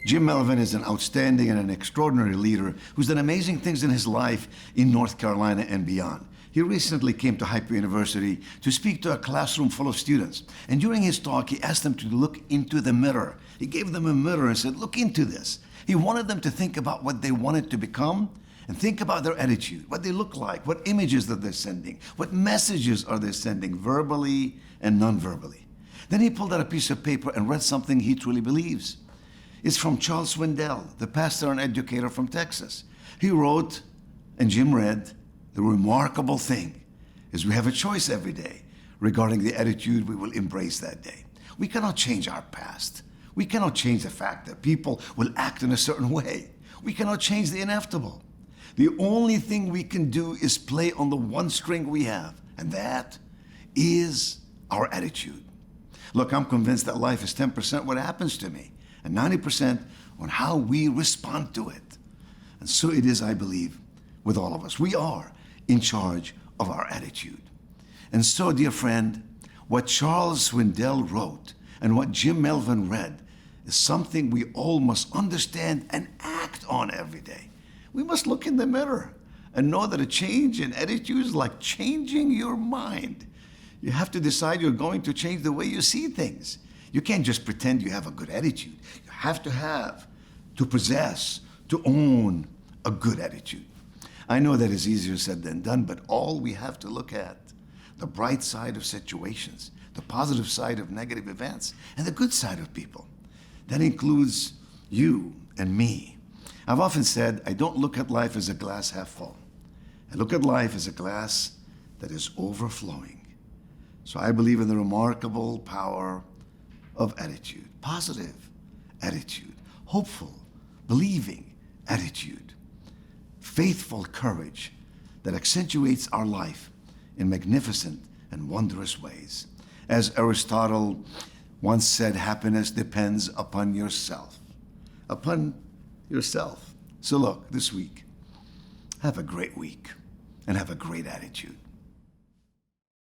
Jim Melvin is an outstanding and an extraordinary leader who's done amazing things in his life in North Carolina and beyond. He recently came to Hyper University to speak to a classroom full of students. And during his talk, he asked them to look into the mirror. He gave them a mirror and said, look into this. He wanted them to think about what they wanted to become and think about their attitude, what they look like, what images that they're sending, what messages are they sending verbally and non-verbally. Then he pulled out a piece of paper and read something he truly believes. It's from Charles Swindoll, the pastor and educator from Texas. He wrote, and Jim read, the remarkable thing is we have a choice every day regarding the attitude we will embrace that day. We cannot change our past. We cannot change the fact that people will act in a certain way. We cannot change the inevitable. The only thing we can do is play on the one string we have, and that is our attitude. Look, I'm convinced that life is 10% what happens to me and 90% on how we respond to it. And so it is, I believe, with all of us. We are in charge of our attitude. And so, dear friend, what Charles Swindoll wrote and what Jim Melvin read is something we all must understand and act on every day. We must look in the mirror and know that a change in attitude is like changing your mind. You have to decide you're going to change the way you see things. You can't just pretend you have a good attitude. You have to possess, to own a good attitude. I know that is easier said than done, but all we have to look at, the bright side of situations, the positive side of negative events, and the good side of people. That includes you and me. I've often said, I don't look at life as a glass half full. I look at life as a glass that is overflowing. So I believe in the remarkable power of attitude, positive attitude, hopeful, believing attitude, faithful courage that accentuates our life in magnificent and wondrous ways. As Aristotle once said, happiness depends upon yourself. Upon yourself. So look, this week, have a great week and have a great attitude.